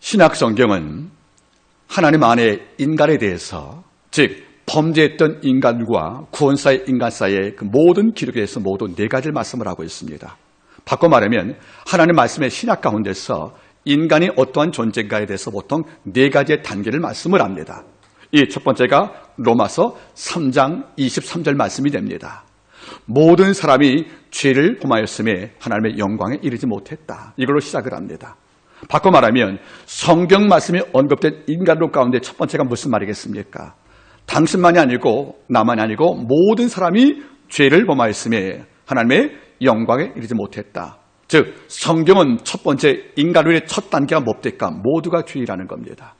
신약 성경은 하나님 안에 인간에 대해서, 즉 범죄했던 인간과 구원사의 인간 사이의 그 모든 기록에 대해서 모두 4가지를 말씀을 하고 있습니다. 바꿔 말하면 하나님 말씀의 신약 가운데서 인간이 어떠한 존재인가에 대해서 보통 4가지의 단계를 말씀을 합니다. 이 첫 번째가 로마서 3장 23절 말씀이 됩니다. 모든 사람이 죄를 범하였음에 하나님의 영광에 이르지 못했다. 이걸로 시작을 합니다. 바꿔 말하면 성경 말씀이 언급된 인간론 가운데 첫 번째가 무슨 말이겠습니까? 당신만이 아니고 나만이 아니고 모든 사람이 죄를 범하였음에 하나님의 영광에 이르지 못했다. 즉 성경은 첫 번째 인간론의 첫 단계가 뭡니까? 모두가 죄인이라는 겁니다.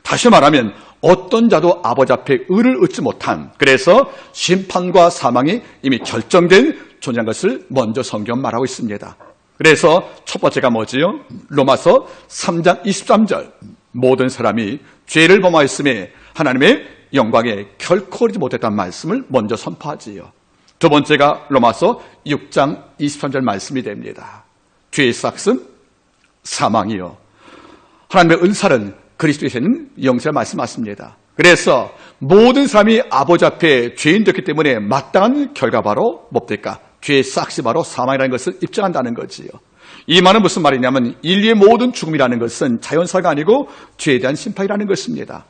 다시 말하면 어떤 자도 아버지 앞에 의를 얻지 못한, 그래서 심판과 사망이 이미 결정된 존재인 것을 먼저 성경은 말하고 있습니다. 그래서 첫 번째가 뭐지요? 로마서 3장 23절, 모든 사람이 죄를 범하였음에 하나님의 영광에 결코 이르지 못했다는 말씀을 먼저 선포하지요. 두 번째가 로마서 6장 23절 말씀이 됩니다. 죄의 삭은 사망이요, 하나님의 은사는 그리스도에서는 영생을 말씀하십니다. 그래서 모든 사람이 아버지 앞에 죄인 됐기 때문에 마땅한 결과 바로 뭡니까? 죄의 삭이 바로 사망이라는 것을 입증한다는 거지요. 이 말은 무슨 말이냐면 인류의 모든 죽음이라는 것은 자연사가 아니고 죄에 대한 심판이라는 것입니다.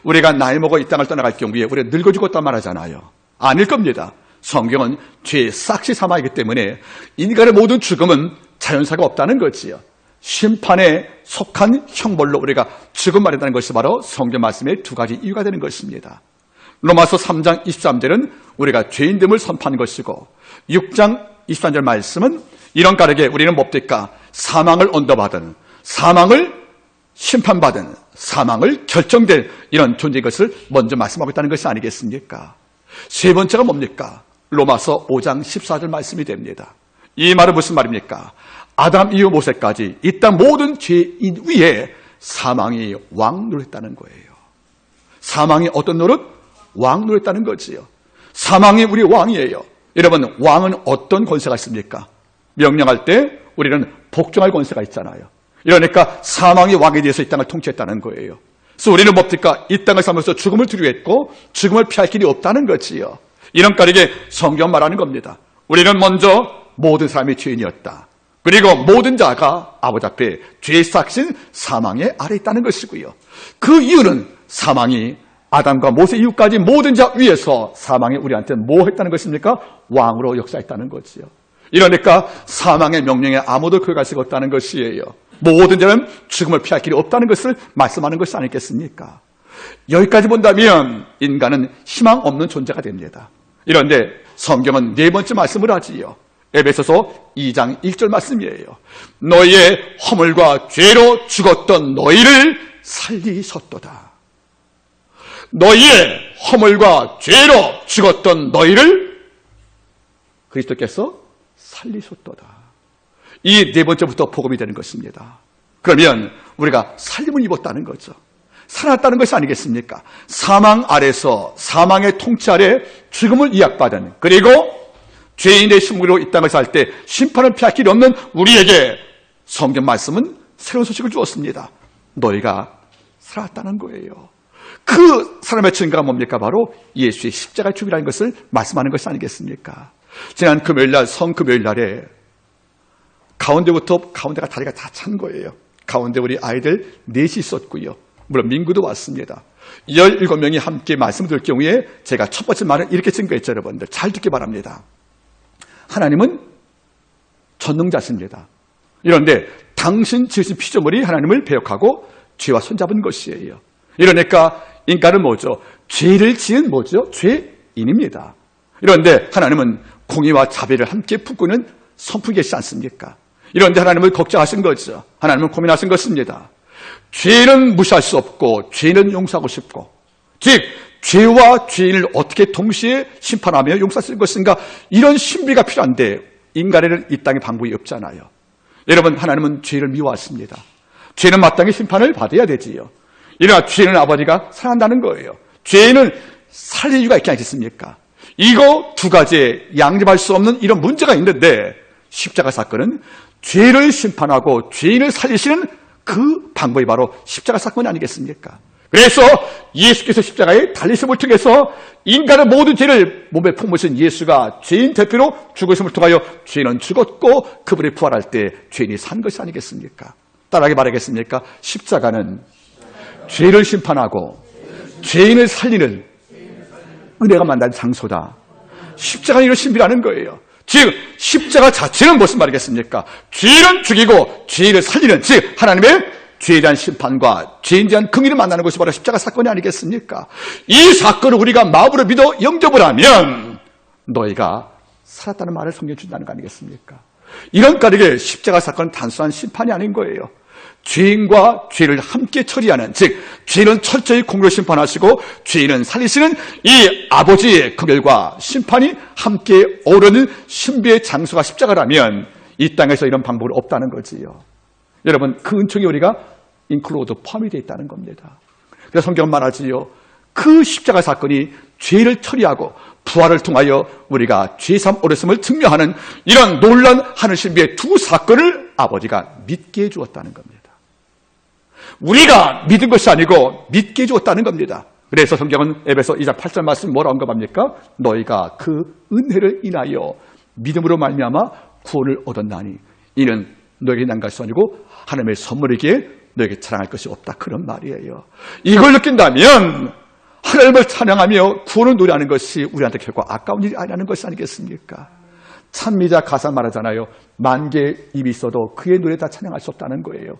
우리가 나이 먹어 이 땅을 떠나갈 경우에 우리가 늙어 죽었단 말하잖아요. 아닐 겁니다. 성경은 죄의 삭이 사망이기 때문에 인간의 모든 죽음은 자연사가 없다는 거지요. 심판에 속한 형벌로 우리가 죽음 말이라는 것이 바로 성경 말씀의 2가지 이유가 되는 것입니다. 로마서 3장 23절은 우리가 죄인됨을 선포한 것이고 6장 23절 말씀은 이런 까닭에 우리는 뭡니까? 사망을 언도받은, 사망을 심판받은, 사망을 결정된 이런 존재인 것을 먼저 말씀하고 있다는 것이 아니겠습니까? 세 번째가 뭡니까? 로마서 5장 14절 말씀이 됩니다. 이 말은 무슨 말입니까? 아담 이후 모세까지 이 땅 모든 죄인 위에 사망이 왕노릇했다는 거예요. 사망이 어떤 노릇? 왕노릇했다는 거지요. 사망이 우리 왕이에요. 여러분, 왕은 어떤 권세가 있습니까? 명령할 때 우리는 복종할 권세가 있잖아요. 이러니까 사망이 왕에 대해서 이 땅을 통치했다는 거예요. 그래서 우리는 뭡니까? 이 땅을 살면서 죽음을 두려워했고 죽음을 피할 길이 없다는 거지요. 이런 까닭에 성경 말하는 겁니다. 우리는 먼저 모든 사람이 죄인이었다. 그리고 모든 자가 아버지 앞에 죄의 삭신 사망의 아래 있다는 것이고요. 그 이유는 사망이 아담과 모세 이후까지 모든 자 위에서 사망이 우리한테 뭐 했다는 것입니까? 왕으로 역사했다는 거지요. 이러니까 사망의 명령에 아무도 그갈 수가 없다는 것이에요. 모든 자는 죽음을 피할 길이 없다는 것을 말씀하는 것이 아니겠습니까? 여기까지 본다면 인간은 희망 없는 존재가 됩니다. 이런데 성경은 4번째 말씀을 하지요. 에베소서 2장 1절 말씀이에요. 너희의 허물과 죄로 죽었던 너희를 살리셨도다. 너희의 허물과 죄로 죽었던 너희를 그리스도께서 살리셨도다. 이 4번째부터 복음이 되는 것입니다. 그러면 우리가 살림을 입었다는 거죠. 살았다는 것이 아니겠습니까? 사망 아래서 사망의 통치 아래 죽음을 이약받은, 그리고 죄인의 신분으로 이 땅을 살 때 심판을 피할 길이 없는 우리에게 성경 말씀은 새로운 소식을 주었습니다. 너희가 살았다는 거예요. 그 사람의 증거가 뭡니까? 바로 예수의 십자가 죽이라는 것을 말씀하는 것이 아니겠습니까? 지난 금요일날, 성금요일날에 가운데가 다리가 다 찬 거예요. 가운데 우리 아이들 4이 있었고요. 물론 민구도 왔습니다. 17명이 함께 말씀을 들을 경우에 제가 첫 번째 말은 이렇게 증거했죠. 여러분들 잘 듣기 바랍니다. 하나님은 전능자십니다. 이런데 당신 지으신 피조물이 하나님을 배역하고 죄와 손잡은 것이에요. 이러니까 인간은 뭐죠? 죄를 지은 뭐죠? 죄인입니다. 이런데 하나님은 공의와 자비를 함께 품고 있는 선풍이 계시지 않습니까? 이런데 하나님을 걱정하신 거죠. 하나님은 고민하신 것입니다. 죄는 무시할 수 없고 죄는 용서하고 싶고, 즉 죄와 죄인을 어떻게 동시에 심판하며 용서할 것인가, 이런 신비가 필요한데 인간에는 이 땅에 방법이 없잖아요. 여러분, 하나님은 죄를 미워하십니다. 죄는 마땅히 심판을 받아야 되지요. 이러나 죄는 아버지가 사랑한다는 거예요. 죄는 살릴 이유가 있지 않겠습니까? 이거 2가지에 양립할 수 없는 이런 문제가 있는데 십자가 사건은 죄를 심판하고 죄인을 살리시는 그 방법이 바로 십자가 사건이 아니겠습니까? 그래서 예수께서 십자가에 달리심을 통해서 인간의 모든 죄를 몸에 품으신 예수가 죄인 대표로 죽으심을 통하여 죄인은 죽었고 그분이 부활할 때 죄인이 산 것이 아니겠습니까? 따라하게 말하겠습니까? 십자가는 죄를 심판하고 죄인을 살리는 은혜가 만난 장소다. 십자가 이런 신비라는 거예요. 즉 십자가 자체는 무슨 말이겠습니까? 죄를 죽이고 죄인을 살리는, 즉 하나님의 죄에 대한 심판과 죄에 대한 긍휼을 만나는 것이 바로 십자가 사건이 아니겠습니까? 이 사건을 우리가 마음으로 믿어 영접을 하면 너희가 살았다는 말을 성경에 준다는 거 아니겠습니까? 이런 까닭에 십자가 사건은 단순한 심판이 아닌 거예요. 죄인과 죄를 함께 처리하는, 즉 죄는 철저히 공의로 심판하시고 죄인은 살리시는 이 아버지의 긍휼과 심판이 함께 어우러는 신비의 장소가 십자가라면 이 땅에서 이런 방법은 없다는 거지요. 여러분, 그 은총이 우리가 인클로드 포함이 되어 있다는 겁니다. 그래서 성경은 말하지요. 그 십자가 사건이 죄를 처리하고 부활을 통하여 우리가 죄삼 오랬음을 증명하는 이런 놀라운 하늘 신비의 두 사건을 아버지가 믿게 해주었다는 겁니다. 우리가 믿은 것이 아니고 믿게 해주었다는 겁니다. 그래서 성경은 에베소 2장 8절 말씀 뭐라고 언급합니까? 너희가 그 은혜를 인하여 믿음으로 말미암아 구원을 얻었나니 이는 너에게 난 것이 아니고 하나님의 선물이기에 너에게 자랑할 것이 없다. 그런 말이에요. 이걸 느낀다면 하나님을 찬양하며 구원을 노래하는 것이 우리한테 결코 아까운 일이 아니라는 것이 아니겠습니까? 찬미자 가사 말하잖아요. 만 개의 입이 있어도 그의 노래 다 찬양할 수 없다는 거예요.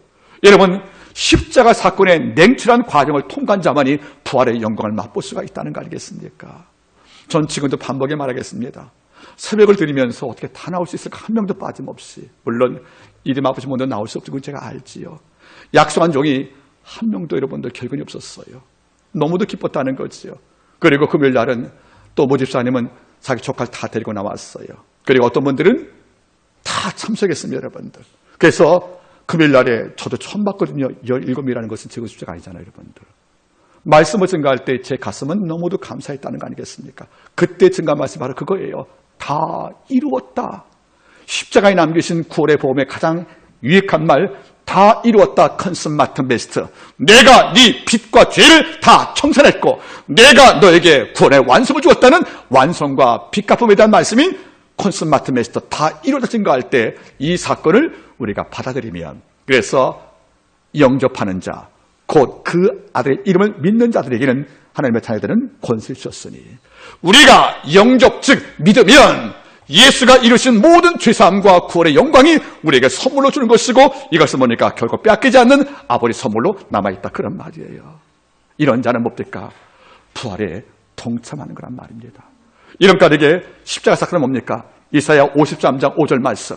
여러분, 십자가 사건의 냉철한 과정을 통과한 자만이 부활의 영광을 맛볼 수가 있다는 거 아니겠습니까? 전 지금도 반복에 말하겠습니다. 새벽을 드리면서 어떻게 다 나올 수 있을까? 한 명도 빠짐없이. 물론 이름 아버지 모두 나올 수 없는 건 제가 알지요. 약속한 종이 한 명도 여러분들 결근이 없었어요. 너무도 기뻤다는 거지요. 그리고 금요일 날은 또 모집사님은 자기 조카를 다 데리고 나왔어요. 그리고 어떤 분들은 다 참석했습니다, 여러분들. 그래서 금요일 날에 저도 처음 봤거든요. 17이라는 것은 제거 숫자가 아니잖아요, 여러분들. 말씀을 증가할 때 제 가슴은 너무도 감사했다는 거 아니겠습니까? 그때 증가한 말씀이 바로 그거예요. 다 이루었다. 십자가에 남기신 구원의 보험의 가장 유익한 말, 다 이루었다. 컨스마트 베스트. 내가 네 빚과 죄를 다 청산했고 내가 너에게 구원의 완성을 주었다는 완성과 빚 갚음에 대한 말씀인 컨스마트 베스트. 다 이루었다 증가할 때 이 사건을 우리가 받아들이면, 그래서 영접하는 자, 곧 그 아들의 이름을 믿는 자들에게는 하나님의 자녀들은 권세를 주셨으니 우리가 영접, 즉 믿으면 예수가 이루신 모든 죄사함과 구원의 영광이 우리에게 선물로 주는 것이고 이것을 보니까 결코 빼앗기지 않는 아버지 선물로 남아있다. 그런 말이에요. 이런 자는 뭡니까? 부활에 동참하는 거란 말입니다. 이런 까닭에 십자가 사건은 뭡니까? 이사야 53장 5절 말씀.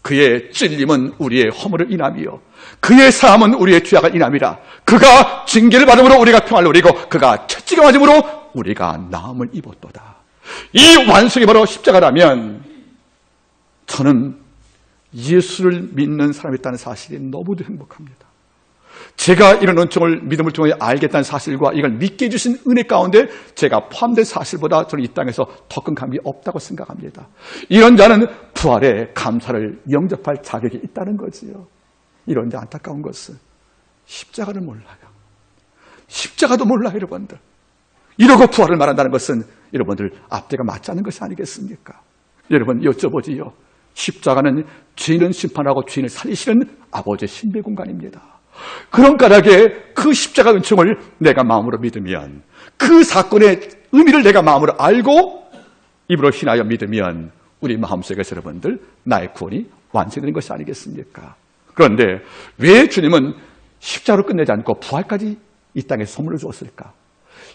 그의 찔림은 우리의 허물을 인함이요 그의 사함은 우리의 죄악을 인함이라. 그가 징계를 받음으로 우리가 평안을 누리고 그가 채찍을 맞음으로 우리가 나음을 입었도다. 이 완성이 바로 십자가라면 저는 예수를 믿는 사람이 있다는 사실이 너무도 행복합니다. 제가 이런 은총을 믿음을 통해 알겠다는 사실과 이걸 믿게 해주신 은혜 가운데 제가 포함된 사실보다 저는 이 땅에서 더 큰 감이 없다고 생각합니다. 이런 자는 부활의 감사를 영접할 자격이 있다는 거지요. 이런 자 안타까운 것은 십자가를 몰라요. 십자가도 몰라요, 여러분들. 이러고 부활을 말한다는 것은 여러분들 앞뒤가 맞지 않는 것이 아니겠습니까? 여러분 여쭤보지요. 십자가는 죄인을 심판하고 죄인을 살리시는 아버지의 신비 공간입니다. 그런 까닭에 그 십자가 은총을 내가 마음으로 믿으면, 그 사건의 의미를 내가 마음으로 알고 입으로 신하여 믿으면 우리 마음속에서 여러분들 나의 구원이 완성되는 것이 아니겠습니까? 그런데 왜 주님은 십자가로 끝내지 않고 부활까지 이 땅에 선물을 주었을까?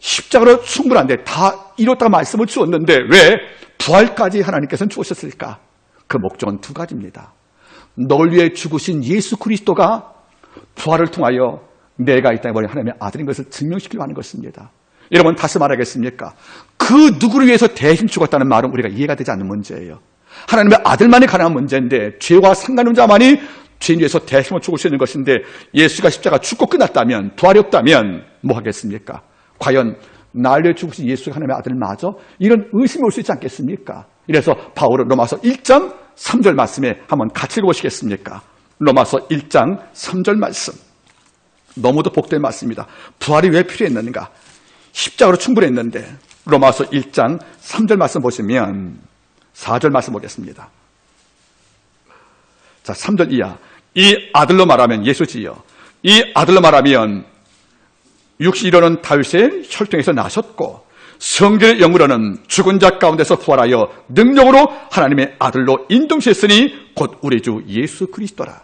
십자가로 충분한데 다 이뤘다고 말씀을 주었는데 왜 부활까지 하나님께서는 주셨을까? 그 목적은 두 가지입니다. 널 위해 죽으신 예수 그리스도가 부활을 통하여 내가 이 땅에 버린 하나님의 아들인 것을 증명시키려 하는 것입니다. 여러분 다시 말하겠습니까? 그 누구를 위해서 대신 죽었다는 말은 우리가 이해가 되지 않는 문제예요. 하나님의 아들만이 가능한 문제인데 죄와 상관없는 자만이 죄인 위해서 대신으로 죽을 수 있는 것인데 예수가 십자가 죽고 끝났다면, 부활이 없다면 뭐 하겠습니까? 과연 날 위해 죽으신 예수가 하나님의 아들 맞아? 이런 의심이 올 수 있지 않겠습니까? 이래서 바울은 로마서 1장 3절 말씀에 한번 같이 읽어보시겠습니까? 로마서 1장 3절 말씀, 너무도 복된 말씀입니다. 부활이 왜 필요했는가? 십자가로 충분했는데. 로마서 1장 3절 말씀 보시면 4절 말씀 보겠습니다. 자, 3절 이하. 이 아들로 말하면 예수지요. 이 아들로 말하면 육시 이르는 다윗의 혈통에서 나셨고 성결의 영으로는 죽은 자 가운데서 부활하여 능력으로 하나님의 아들로 인동시했으니 곧 우리 주 예수 그리스도라.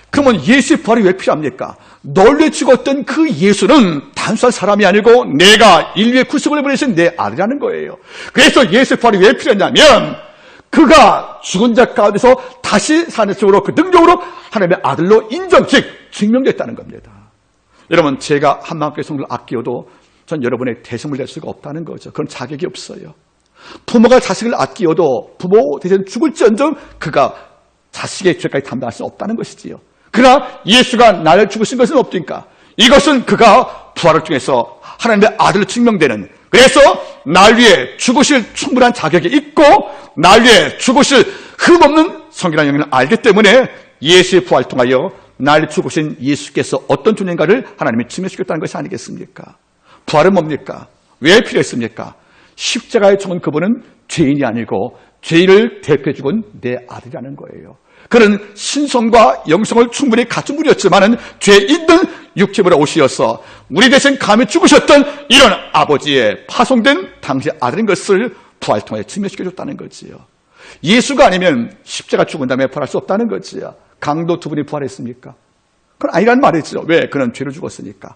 그러면 예수의 부활이 왜 필요합니까? 널리 죽었던 그 예수는 단순한 사람이 아니고 내가 인류의 구속을 보내신 내 아들이라는 거예요. 그래서 예수의 부활이 왜 필요했냐면 그가 죽은 자 가운데서 다시 사는 식으로 그 능력으로 하나님의 아들로 인정, 즉 증명됐다는 겁니다. 여러분, 제가 한마음교회 성도를 아끼어도 전 여러분의 대성을 낼 수가 없다는 거죠. 그런 자격이 없어요. 부모가 자식을 아끼어도 부모 대신 죽을지언정 그가 자식의 죄까지 담당할 수 없다는 것이지요. 그러나 예수가 나를 죽으신 것은 없으니까 이것은 그가 부활을 통해서 하나님의 아들로 증명되는, 그래서 날 위해 죽으실 충분한 자격이 있고 날 위해 죽으실 흠없는 성결한 영을 알기 때문에 예수의 부활을 통하여 날 죽으신 예수께서 어떤 존재인가를 하나님이 증명시켰다는 것이 아니겠습니까? 부활은 뭡니까? 왜 필요했습니까? 십자가에 죽은 그분은 죄인이 아니고 죄인을 대표해 죽은 내 아들이라는 거예요. 그는 신성과 영성을 충분히 갖춘 분이었지만은 죄 있는 육체보다 오시어서 우리 대신 감히 죽으셨던 이런 아버지의 파송된 당시의 아들인 것을 부활 통해 증명시켜줬다는 거지요. 예수가 아니면 십자가 죽은 다음에 부활할 수 없다는 거지요. 강도 두 분이 부활했습니까? 그건 아니란 말이죠. 왜? 그는 죄를 죽었으니까.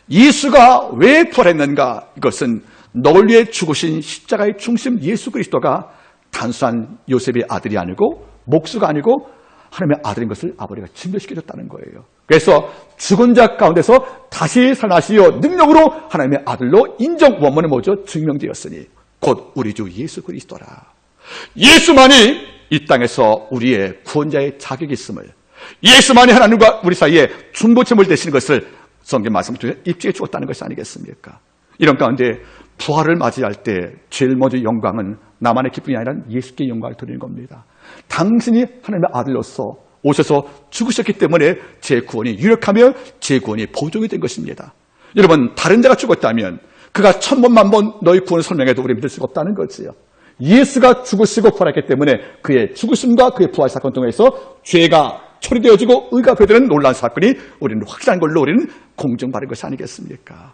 예수가 왜 부활했는가? 이것은 널 위해 죽으신 십자가의 중심 예수 그리스도가 단순한 요셉의 아들이 아니고 목수가 아니고 하나님의 아들인 것을 아버지가 증명시켜줬다는 거예요. 그래서 죽은 자 가운데서 다시 살아나시어 능력으로 하나님의 아들로 인정, 원문은 뭐죠? 증명되었으니 곧 우리 주 예수 그리스도라. 예수만이 이 땅에서 우리의 구원자의 자격이 있음을, 예수만이 하나님과 우리 사이에 중보체물 되시는 것을 성경 말씀을 통해 입증해 주었다는 것이 아니겠습니까? 이런 가운데 부활을 맞이할 때 제일 먼저 영광은 나만의 기쁨이 아니라 예수께 영광을 드리는 겁니다. 당신이 하나님의 아들로서 오셔서 죽으셨기 때문에 제 구원이 유력하며 제 구원이 보존이 된 것입니다. 여러분, 다른 자가 죽었다면 그가 1000번 만번 너희 구원을 설명해도 우리 믿을 수가 없다는 거지요. 예수가 죽으시고 부활했기 때문에 그의 죽으심과 그의 부활 사건 통해서 죄가 처리되어지고 의가 되는 놀라운 사건이 우리는 확실한 걸로 우리는 공정받은 것이 아니겠습니까?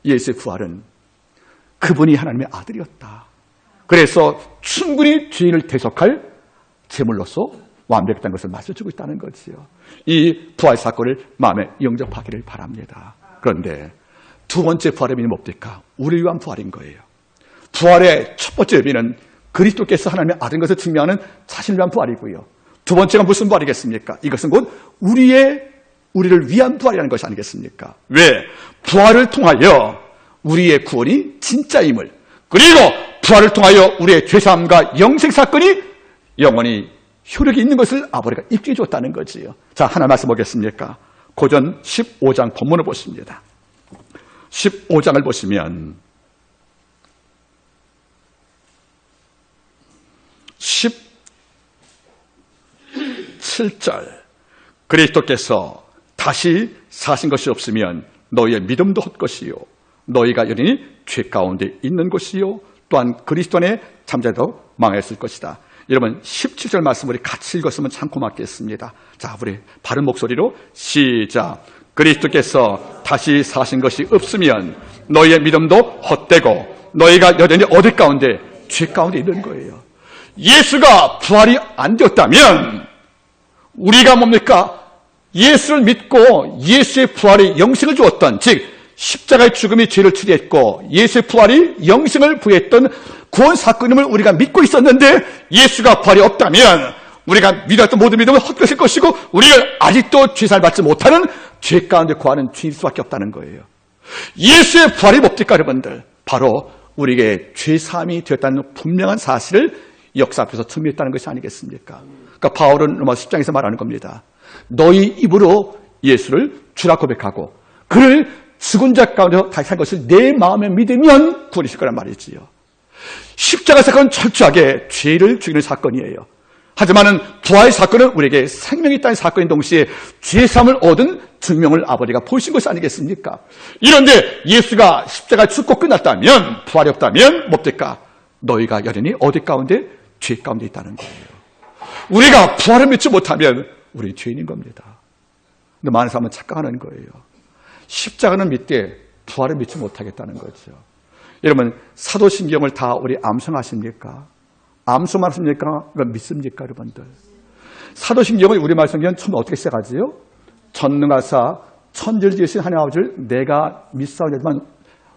예수의 부활은 그분이 하나님의 아들이었다. 그래서 충분히 죄인을 대속할 제물로서 완벽했다는 것을 말씀해주고 있다는 거지요. 이 부활 사건을 마음에 영접하기를 바랍니다. 그런데 두 번째 부활의 의미는 뭡니까? 우리를 위한 부활인 거예요. 부활의 첫 번째 의미는 그리스도께서 하나님의 아들인 것을 증명하는 자신을 위한 부활이고요. 두 번째가 무슨 부활이겠습니까? 이것은 곧 우리를 위한 부활이라는 것이 아니겠습니까? 왜? 부활을 통하여 우리의 구원이 진짜임을, 그리고 부활을 통하여 우리의 죄사함과 영생 사건이 영원히 효력이 있는 것을 아버지가 입증해 줬다는 거지요. 자, 하나 말씀 보겠습니까? 고전 15장 본문을 보십니다. 15장을 보시면 17절, 그리스도께서 다시 사신 것이 없으면 너희의 믿음도 헛것이요 너희가 여전히 죄 가운데 있는 것이요 또한 그리스도 안에 잠자도 망했을 것이다. 여러분, 17절 말씀 우리 같이 읽었으면 참 고맙겠습니다. 자, 우리 바른 목소리로 시작. 그리스도께서 다시 사신 것이 없으면 너희의 믿음도 헛되고 너희가 여전히 어디 가운데? 죄 가운데 있는 거예요. 예수가 부활이 안 되었다면 우리가 뭡니까? 예수를 믿고 예수의 부활이 영생을 주었던, 즉 십자가의 죽음이 죄를 처리했고 예수의 부활이 영생을 부여했던 구원 사건임을 우리가 믿고 있었는데 예수가 부활이 없다면 우리가 믿었던 모든 믿음은 헛것일 것이고 우리가 아직도 죄사를 받지 못하는 죄 가운데 거하는 죄일 수밖에 없다는 거예요. 예수의 부활이 뭡니까 여러분들? 바로 우리에게 죄사함이 되었다는 분명한 사실을 역사 앞에서 증명했다는 것이 아니겠습니까? 그러니까 바울은 로마서 10장에서 말하는 겁니다. 너희 입으로 예수를 주라 고백하고 그를 죽은 자 가운데 다시 산 것을 내 마음에 믿으면 구원이실 거란 말이지요. 십자가 사건은 철저하게 죄를 죽이는 사건이에요. 하지만은 부활의 사건은 우리에게 생명이 있다는 사건인 동시에 죄사함을 얻은 증명을 아버지가 보신 것이 아니겠습니까? 이런데 예수가 십자가 죽고 끝났다면, 부활이 없다면 뭡니까? 너희가 여전히 어디 가운데? 죄 가운데 있다는 거예요. 우리가 부활을 믿지 못하면 우리 죄인인 겁니다. 근데 많은 사람은 착각하는 거예요. 십자가는 믿되 부활을 믿지 못하겠다는 거죠. 여러분, 사도신경을 다 우리 암송하십니까? 암송만 하십니까? 그건 믿습니까, 여러분들? 사도신경을 우리말 성경은 처음 어떻게 시작하지요? 전능하사 천지를 지으신 하나님 아버지를 내가 믿사오니지만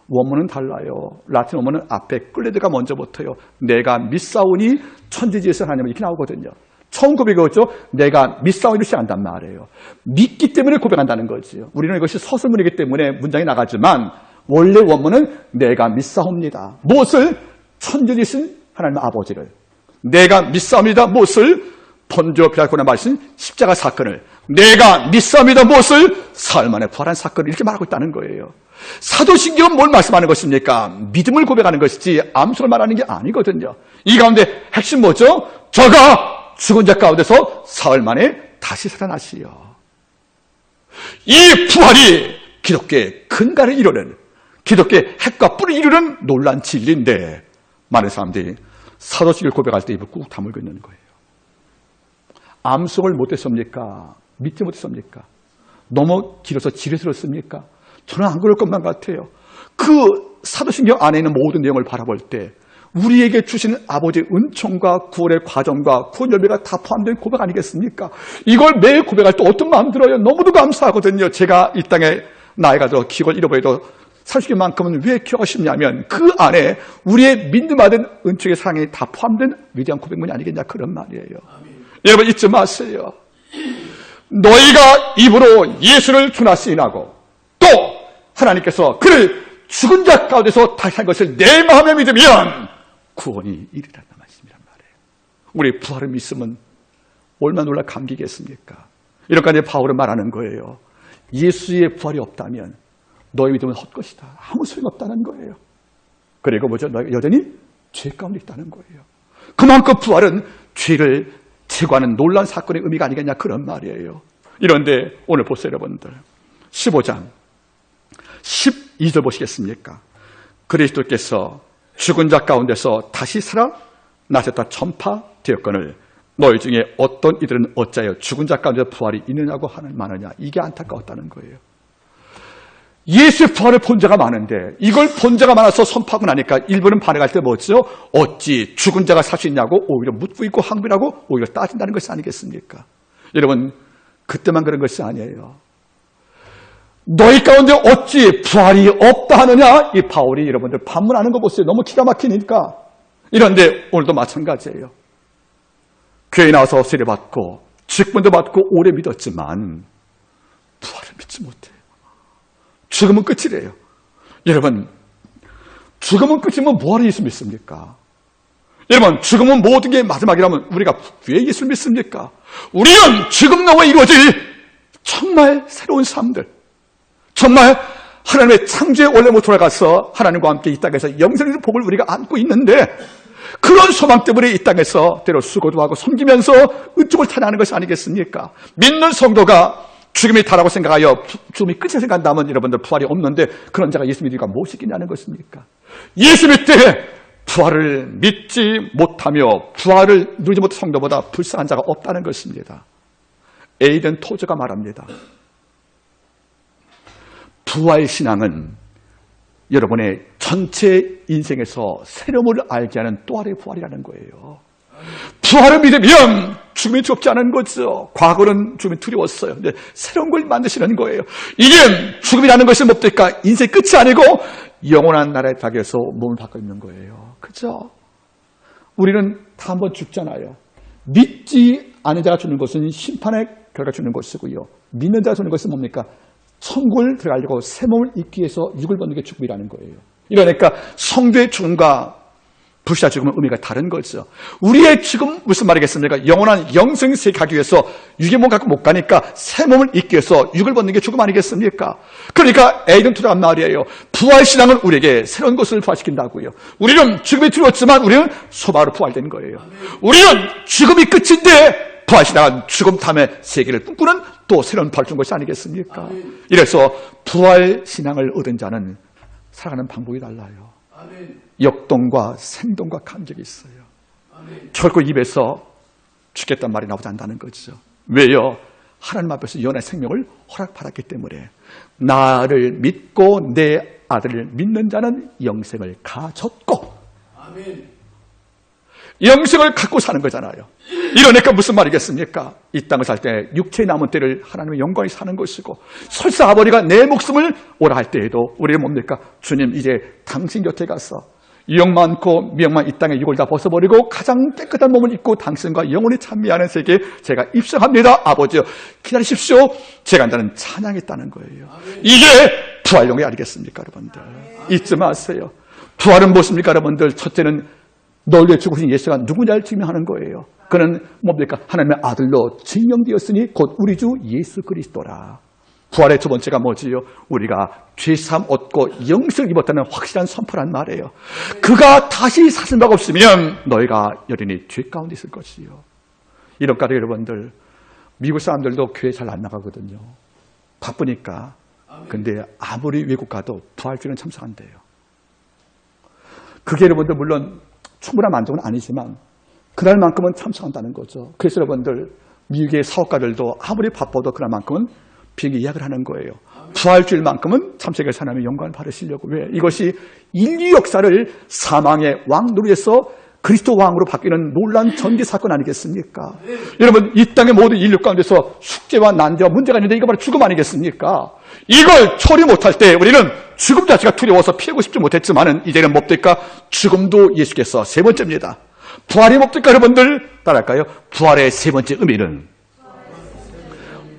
원문은 달라요. 라틴 원문은 앞에 끌레드가 먼저 붙어요. 내가 믿사오니 천지 지으신 하나님 이렇게 나오거든요. 처음 고백이었죠. 내가 믿사오니를 시작한단 말이에요. 믿기 때문에 고백한다는 거지요. 우리는 이것이 서술문이기 때문에 문장이 나가지만 원래 원문은 내가 믿사옵니다. 무엇을? 천지 지으신 하나님 아버지를. 내가 믿사옵니다. 무엇을? 본디오 빌라토가 말씀 십자가 사건을. 내가 믿사옵니다. 무엇을? 사흘 만에 부활한 사건을 이렇게 말하고 있다는 거예요. 사도신경은 뭘 말씀하는 것입니까? 믿음을 고백하는 것이지 암송을 말하는 게 아니거든요. 이 가운데 핵심 뭐죠? 저가 죽은 자 가운데서 사흘 만에 다시 살아나시요. 이 부활이 기독교의 근간을 이루는, 기독교의 핵과 뿌리를 이루는 놀라운 진리인데 많은 사람들이 사도신경을 고백할 때 입을 꾹 다물고 있는 거예요. 암송을 못했습니까? 믿지 못했습니까? 너무 길어서 지레스럽습니까? 저는 안 그럴 것만 같아요. 그 사도신경 안에 있는 모든 내용을 바라볼 때 우리에게 주시는 아버지의 은총과 구원의 과정과 구원 열매가 다 포함된 고백 아니겠습니까? 이걸 매일 고백할 때 어떤 마음 들어요? 너무도 감사하거든요. 제가 이 땅에 나이가 들어 기억을 잃어버려도 살수있만큼은 왜 기억하고 싶냐면 그 안에 우리의 믿음 받은 은총의 사랑이 다 포함된 위대한 고백문이 아니겠냐, 그런 말이에요. 여러분 잊지 마세요. 너희가 입으로 예수를 주나 시인하고 또 하나님께서 그를 죽은 자 가운데서 다시 한 것을 내 마음에 믿으면 구원이 이르리라는 말씀이란 말이에요. 우리 부활을 믿으면 얼마나 놀라 감기겠습니까? 이렇게 바울은 말하는 거예요. 예수의 부활이 없다면 너의 믿음은 헛것이다. 아무 소용없다는 거예요. 그리고 뭐죠? 너희가 여전히 죄 가운데 있다는 거예요. 그만큼 부활은 죄를 제거하는 놀라운 사건의 의미가 아니겠냐, 그런 말이에요. 이런데 오늘 보세요, 여러분들. 15장 12절 보시겠습니까? 그리스도께서 죽은 자 가운데서 다시 살아나셨다 전파되었거늘 너희 중에 어떤 이들은 어찌하여 죽은 자 가운데 부활이 있느냐고 마느냐. 이게 안타까웠다는 거예요. 예수의 부활을 본 자가 많은데 이걸 본 자가 많아서 선포하고 나니까 일부는 반응할 때 뭐죠? 어찌 죽은 자가 살 수 있냐고 오히려 묻고 있고 항변하고 오히려 따진다는 것이 아니겠습니까? 여러분, 그때만 그런 것이 아니에요. 너희 가운데 어찌 부활이 없다 하느냐? 이 바울이 여러분들 반문하는 거 보세요. 너무 기가 막히니까. 이런데 오늘도 마찬가지예요. 교회에 나와서 세례받고 직분도 받고 오래 믿었지만 부활을 믿지 못해요. 죽으면 끝이래요. 여러분, 죽으면 끝이면 뭐하러 예수 믿습니까? 여러분, 죽으면 모든 게 마지막이라면 우리가 왜 예수를 믿습니까? 우리는 죽음 나와 이루어질 정말 새로운 삶들, 정말 하나님의 창조의 원래로 돌아가서 하나님과 함께 이 땅에서 영생의 복을 우리가 안고 있는데 그런 소망 때문에 이 땅에서 때로 수고도 하고 섬기면서 은총을 타나는 것이 아니겠습니까? 믿는 성도가 죽음이 다라고 생각하여 죽음이 끝이라 생각한다면 여러분들 부활이 없는데 그런 자가 예수 믿으니까 무엇이겠냐는 것입니까? 예수 믿되 부활을 믿지 못하며 부활을 누리지 못한 성도보다 불쌍한 자가 없다는 것입니다. 에이든 토저가 말합니다. 부활 신앙은 여러분의 전체 인생에서 새로움을 알게 하는 또 하나의 부활이라는 거예요. 부활을 믿으면 죽음이 두렵지 않은 거죠. 과거는 죽음이 두려웠어요. 근데 새로운 걸 만드시는 거예요. 이게 죽음이라는 것이 뭡니까? 인생 끝이 아니고 영원한 나라의 닭에서 몸을 바꿔 입는 거예요. 그죠? 우리는 다 한번 죽잖아요. 믿지 않은 자가 주는 것은 심판의 결과 주는 것이고요. 믿는 자가 주는 것은 뭡니까? 천국을 들어가려고 새 몸을 입기 위해서 육을 벗는 게 죽음이라는 거예요. 이러니까 성도의 죽음과 불사 죽음은 의미가 다른 거죠. 우리의 죽음 무슨 말이겠습니까? 영원한 영생세에 가기 위해서 육의 몸 갖고 못 가니까 새 몸을 입기 위해서 육을 벗는 게 죽음 아니겠습니까? 그러니까 에이든 투자한 말이에요. 부활신앙은 우리에게 새로운 것을 부활시킨다고요. 우리는 죽음이 두려웠지만 우리는 소망으로 부활된 거예요. 우리는 죽음이 끝인데 부활신앙은 죽음 다음에 세계를 꿈꾸는 또 새로운 부활 준 것이 아니겠습니까? 이래서 부활신앙을 얻은 자는 살아가는 방법이 달라요. 역동과 생동과 감격이 있어요. 결코 입에서 죽겠단 말이 나오지 않는다는 거죠. 왜요? 하나님 앞에서 영원한 생명을 허락받았기 때문에 나를 믿고 내 아들을 믿는 자는 영생을 가졌고 영생을 갖고 사는 거잖아요. 이러니까 무슨 말이겠습니까? 이 땅을 살 때 육체의 남은 때를 하나님의 영광이 사는 것이고 설사 아버지가 내 목숨을 오라 할 때에도 우리는 뭡니까? 주님 이제 당신 곁에 가서 영 많고 미영만 이 땅의 육을 다 벗어버리고 가장 깨끗한 몸을 입고 당신과 영원히 찬미하는 세계에 제가 입성합니다. 아버지요 기다리십시오. 제가 한다는 찬양이 있다는 거예요. 이게 부활용이 아니겠습니까 여러분들? 잊지 마세요. 부활은 무엇입니까 여러분들? 첫째는 널 위해 죽으신 예수가 누구냐를 증명하는 거예요. 그는 뭡니까? 하나님의 아들로 증명되었으니 곧 우리 주 예수 그리스도라. 부활의 두 번째가 뭐지요? 우리가 죄사함 얻고 영생을 입었다는 확실한 선포란 말이에요. 그가 다시 사신 바가 없으면 너희가 여전히 죄 가운데 있을 것이요. 이런까지 여러분들 미국 사람들도 교회 잘 안 나가거든요. 바쁘니까. 근데 아무리 외국 가도 부활주일은 참석한대요. 그게 여러분들 물론 충분한 만족은 아니지만 그날만큼은 참석한다는 거죠. 그래서 여러분들 미국의 사업가들도 아무리 바빠도 그날만큼은 비행기 예약을 하는 거예요. 부활주일만큼은 참석해서 하나님의 영광을 받으시려고. 왜? 이것이 인류 역사를 사망의 왕 노릇에서 그리스도 왕으로 바뀌는 놀라운 전개 사건 아니겠습니까? 여러분 이 땅의 모든 인류 가운데서 숙제와 난제와 문제가 있는데 이거 바로 죽음 아니겠습니까? 이걸 처리 못할 때 우리는 죽음 자체가 두려워서 피하고 싶지 못했지만은 이제는 뭡니까? 죽음도 예수께서 세 번째입니다. 부활이 뭡니까 여러분들? 따라할까요? 부활의 세 번째 의미는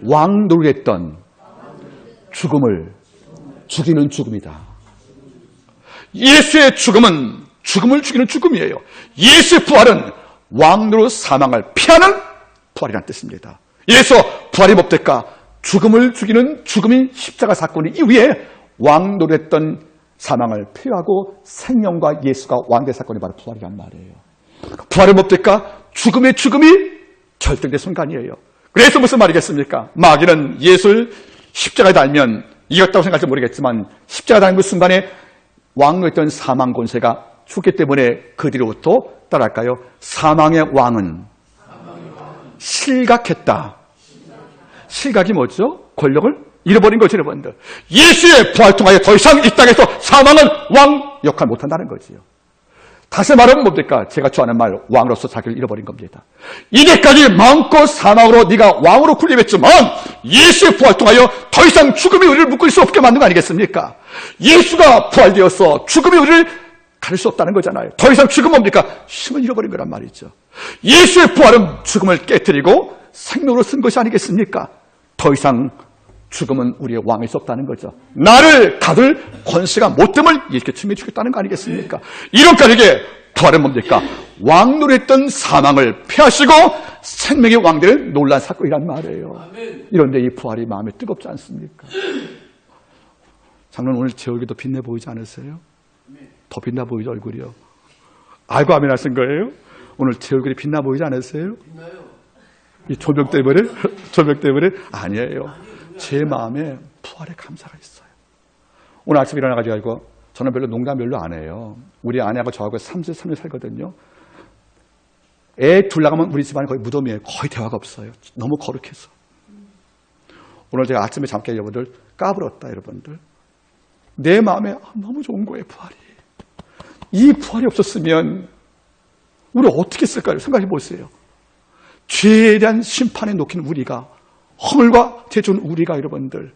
왕 노릇했던 죽음을 죽이는 죽음이다. 예수의 죽음은 죽음을 죽이는 죽음이에요. 예수의 부활은 왕 노릇 사망을 피하는 부활이라는 뜻입니다. 이래서 부활이 뭡니까? 죽음을 죽이는 죽음이 십자가 사건 이후에 왕 노릇했던 사망을 피하고 생명과 예수가 왕대 사건이 바로 부활이란 말이에요. 부활은 뭡니까? 죽음의 죽음이 결정된 순간이에요. 그래서 무슨 말이겠습니까? 마귀는 예수를 십자가에 달면 이겼다고 생각할지 모르겠지만 십자가에 달는 그 순간에 왕노했던 사망 권세가 죽기 때문에 그 뒤로부터 따라할까요? 사망의 왕은 실각했다. 실각이 뭐죠? 권력을 잃어버린 거죠, 여러분들. 예수의 부활 통하여 더 이상 이 땅에서 사망은 왕 역할 못한다는 거지요. 다시 말하면 뭡니까? 제가 좋아하는 말, 왕으로서 자기를 잃어버린 겁니다. 이제까지 마음껏 사망으로 네가 왕으로 군림했지만 예수의 부활 통하여 더 이상 죽음이 우리를 묶을 수 없게 만든 거 아니겠습니까? 예수가 부활되어서 죽음이 우리를 가릴 수 없다는 거잖아요. 더 이상 죽음 뭡니까? 힘을 잃어버린 거란 말이죠. 예수의 부활은 죽음을 깨뜨리고 생명으로 쓴 것이 아니겠습니까? 더 이상 죽음은 우리의 왕일 수 없다는 거죠. 나를 가둘 권세가 못됨을 이렇게 증명해 주겠다는 거 아니겠습니까? 이런까지게 부활은 뭡니까? 왕노릇했던 사망을 피하시고 생명의 왕들을 놀란 사건이란 말이에요. 이런데 이 부활이 마음에 뜨겁지 않습니까? 장로는 오늘 제 얼굴도 빛내 보이지 않으세요? 더 빛나 보이죠, 얼굴이요? 알고 아멘 하신 거예요? 오늘 제 얼굴이 빛나 보이지 않으세요? 이 조명 때문에? 조명 때문에? 아니에요. 제 마음에 부활의 감사가 있어요. 오늘 아침에 일어나가지고 저는 별로 농담 별로 안 해요. 우리 아내하고 저하고 33년 살거든요. 애 둘 나가면 우리 집안이 거의 무덤이에요. 거의 대화가 없어요. 너무 거룩해서. 오늘 제가 아침에 잠 깨 여러분들 까불었다 여러분들. 내 마음에 너무 좋은 거예요. 부활이. 이 부활이 없었으면 우리 어떻게 했을까요? 생각해 보세요. 죄에 대한 심판에 놓긴 우리가 허물과 대준 우리가 여러분들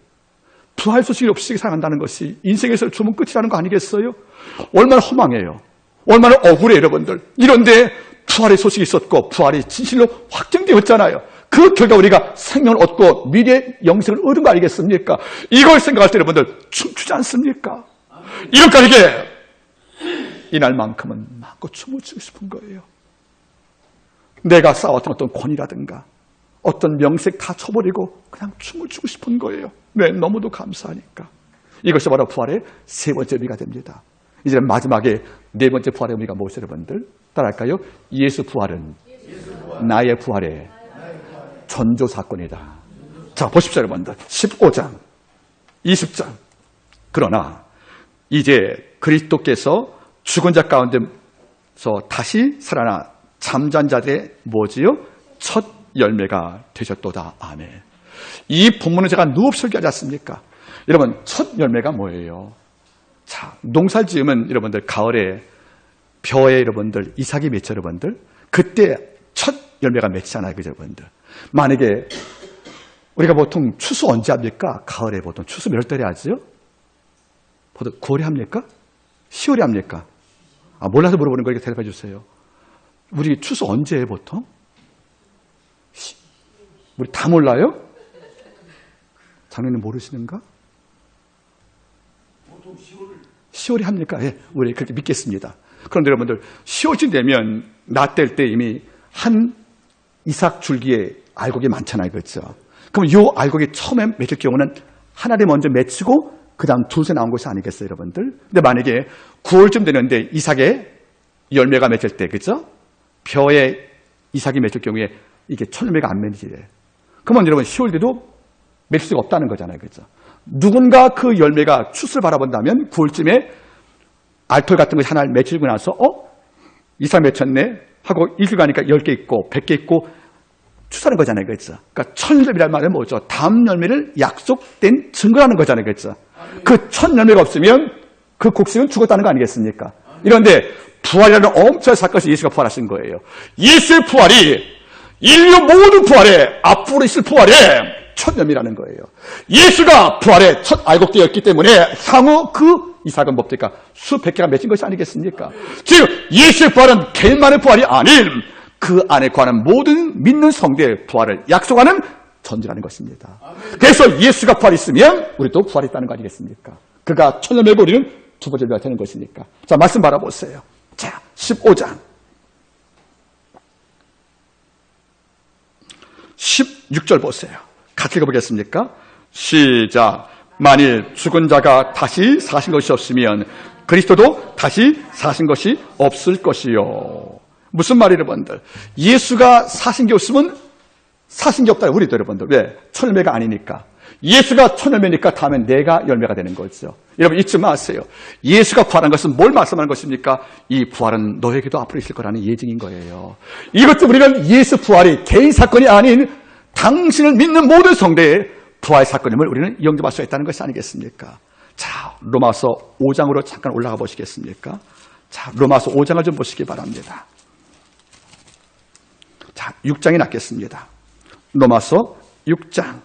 부활 소식이 없이 살아간다는 것이 인생에서 주문 끝이라는 거 아니겠어요? 얼마나 허망해요. 얼마나 억울해요 여러분들. 이런데 부활의 소식이 있었고 부활이 진실로 확정되었잖아요. 그 결과 우리가 생명을 얻고 미래의 영생을 얻은 거 아니겠습니까? 이걸 생각할 때 여러분들 춤추지 않습니까? 이런까지 이날만큼은 마음껏 춤을 추고 싶은 거예요. 내가 쌓았던 어떤 권위라든가 어떤 명색 다 쳐버리고 그냥 춤을 추고 싶은 거예요. 왜? 너무도 감사하니까. 이것이 바로 부활의 세 번째 의미가 됩니다. 이제 마지막에 네 번째 부활의 의미가 무엇이죠, 여러분들? 따라할까요? 예수 부활은 나의 부활의 전조 사건이다. 자, 보십시오, 여러분들. 15장, 20장. 그러나 이제 그리스도께서 죽은 자 가운데서 다시 살아나 잠잔 자들의 뭐지요? 첫 열매가 되셨도다. 아멘. 이 본문은 제가 누업 설교하지 않습니까? 여러분, 첫 열매가 뭐예요? 자, 농사를 지으면 여러분들 가을에 벼에 여러분들 이삭이 맺죠, 여러분들. 그때 첫 열매가 맺잖아요, 그죠, 여러분들. 만약에 우리가 보통 추수 언제 합니까? 가을에 보통 추수 몇 달에 하죠? 보통 9월에 합니까? 10월에 합니까? 몰라서 물어보는 거니까 대답해 주세요. 우리 추수 언제 해요, 보통? 우리 다 몰라요? 장로님 모르시는가? 보통 10월에 합니까? 예, 우리 그렇게 믿겠습니다. 그런데 여러분들 10월쯤 되면 낫될 때 이미 한 이삭 줄기에 알곡이 많잖아요, 그렇죠? 그럼 이 알곡이 처음에 맺힐 경우는 하나를 먼저 맺히고 그 다음 둘째 나온 것이 아니겠어요, 여러분들? 근데 만약에 9월쯤 되는데 이삭에 열매가 맺힐 때, 그죠? 벼에 이삭이 맺힐 경우에 이게 첫 열매가 안 맺히래. 그러면 여러분 10월 돼도 맺힐 수가 없다는 거잖아요, 그죠? 누군가 그 열매가 추수를 바라본다면 9월쯤에 알털 같은 것이 하나를 맺히고 나서 이삭 맺혔네 하고 일주일 가니까 10개 있고 100개 있고 추수하는 거잖아요, 그렇죠? 그러니까 첫 열매란 말은 뭐죠? 다음 열매를 약속된 증거라는 거잖아요, 그렇죠? 그 첫 열매가 없으면 그 곡식은 죽었다는 거 아니겠습니까? 이런데 부활이라는 엄청난 사건에서 예수가 부활하신 거예요. 예수의 부활이 인류 모든 부활에 앞으로 있을 부활의 첫 열매라는 거예요. 예수가 부활의 첫 알곡되었기 때문에 향후 그 이삭은 뭡니까? 수백 개가 맺힌 것이 아니겠습니까? 즉 예수의 부활은 개인만의 부활이 아닌 그 안에 관한 모든 믿는 성도의 부활을 약속하는 전제라는 것입니다. 그래서 예수가 부활했으면 우리도 부활이 있다는 거 아니겠습니까? 그가 첫 열매고 우리는 두 번째 열매가 되는 것이니까. 자, 말씀 바라보세요. 자, 15장 16절 보세요. 같이 읽어보겠습니까? 시작. 만일 죽은 자가 다시 사신 것이 없으면 그리스도도 다시 사신 것이 없을 것이요. 무슨 말이에요, 여러분들? 예수가 사신 게 없으면 사신 게 없다. 우리도 여러분들. 왜? 첫 열매가 아니니까. 예수가 첫 열매니까 다음엔 내가 열매가 되는 거죠. 여러분 잊지 마세요. 예수가 부활한 것은 뭘 말씀하는 것입니까? 이 부활은 너에게도 앞으로 있을 거라는 예증인 거예요. 이것도 우리는 예수 부활이 개인 사건이 아닌 당신을 믿는 모든 성도의 부활 사건임을 우리는 영접할 수 있다는 것이 아니겠습니까? 자, 로마서 5장으로 잠깐 올라가 보시겠습니까? 자, 로마서 5장을 좀 보시기 바랍니다. 자, 6장이 낫겠습니다. 로마서 6장.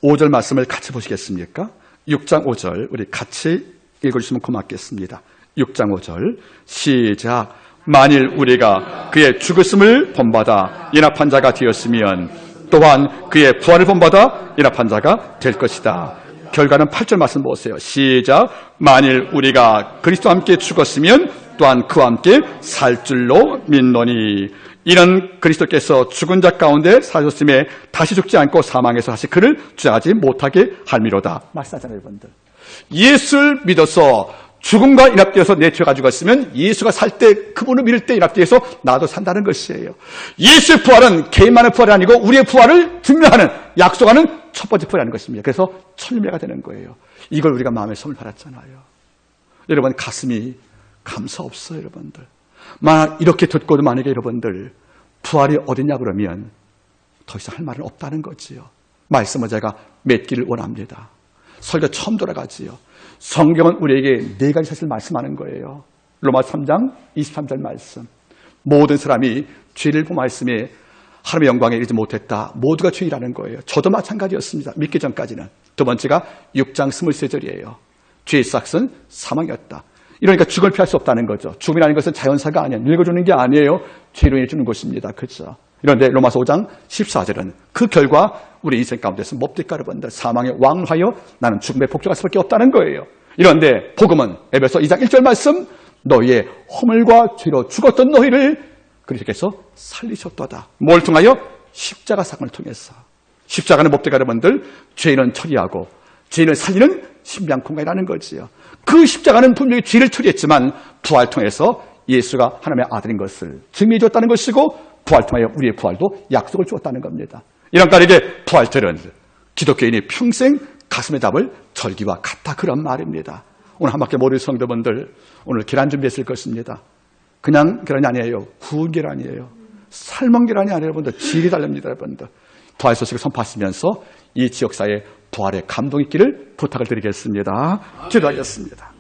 오절 말씀을 같이 보시겠습니까? 6장 5절 우리 같이 읽어주시면 고맙겠습니다. 6장 5절 시작. 만일 우리가 그의 죽으심을 본받아 연합한 자가 되었으면 또한 그의 부활을 본받아 연합한 자가 될 것이다. 결과는 8절 말씀 보세요. 시작. 만일 우리가 그리스도와 함께 죽었으면 또한 그와 함께 살 줄로 믿노니 이는 그리스도께서 죽은 자 가운데 사셨음에 다시 죽지 않고 사망에서 다시 그를 주장하지 못하게 할미로다. 말씀하잖아요, 여러분들. 예수를 믿어서 죽음과 연합되어서 내 죄가 죽었으면 예수가 살 때 그분을 믿을 때 연합되어서 나도 산다는 것이에요. 예수의 부활은 개인만의 부활이 아니고 우리의 부활을 증명하는 약속하는 첫 번째 부활이라는 것입니다. 그래서 첫 열매가 되는 거예요. 이걸 우리가 마음에 선물 받았잖아요. 여러분 가슴이 감사 없어요, 여러분들. 만약 이렇게 듣고도 만약에 여러분들 부활이 어디냐 그러면 더 이상 할 말은 없다는 거지요. 말씀을 제가 맺기를 원합니다. 설교 처음 돌아가지요. 성경은 우리에게 네 가지 사실을 말씀하는 거예요. 로마 3장 23절 말씀. 모든 사람이 죄를 범하였음에 하나님의 영광에 이르지 못했다. 모두가 죄인이라는 거예요. 저도 마찬가지였습니다. 믿기 전까지는. 두 번째가 6장 23절이에요. 죄의 싹은 사망이었다. 이러니까 죽음을 피할 수 없다는 거죠. 죽음이라는 것은 자연사가 아니야. 늙어주는 게 아니에요. 죄로 인해 주는 것입니다. 그렇죠? 그런데 로마서 5장 14절은 그 결과 우리 인생 가운데서 뭡니까 여러분들? 사망의 왕하여 나는 죽음의 복종할 수밖에 없다는 거예요. 이런데 복음은 에베소 2장 1절 말씀, 너희의 허물과 죄로 죽었던 너희를 그리스도께서 살리셨도다. 뭘 통하여? 십자가 사건을 통해서. 십자가는 뭡니까 여러분들? 죄는 처리하고 죄는 살리는 신비한 공간이라는 거지요. 그 십자가는 분명히 죄를 처리했지만 부활 통해서 예수가 하나님의 아들인 것을 증명해 줬다는 것이고, 부활 통하여 우리의 부활도 약속을 주었다는 겁니다. 이런 까닭에 부활절은 기독교인이 평생 가슴에 담을 절기와 같다, 그런 말입니다. 오늘 한밖에 모르는 성도분들, 오늘 계란 준비했을 것입니다. 그냥 계란이 아니에요. 구운 계란이에요. 삶은 계란이 아니에요. 여러분들 질이 다릅니다. 여러분들 부활 소식을 선포하시면서 이 지역사회에 부활의 감동이 있기를 부탁을 드리겠습니다. 기도하겠습니다.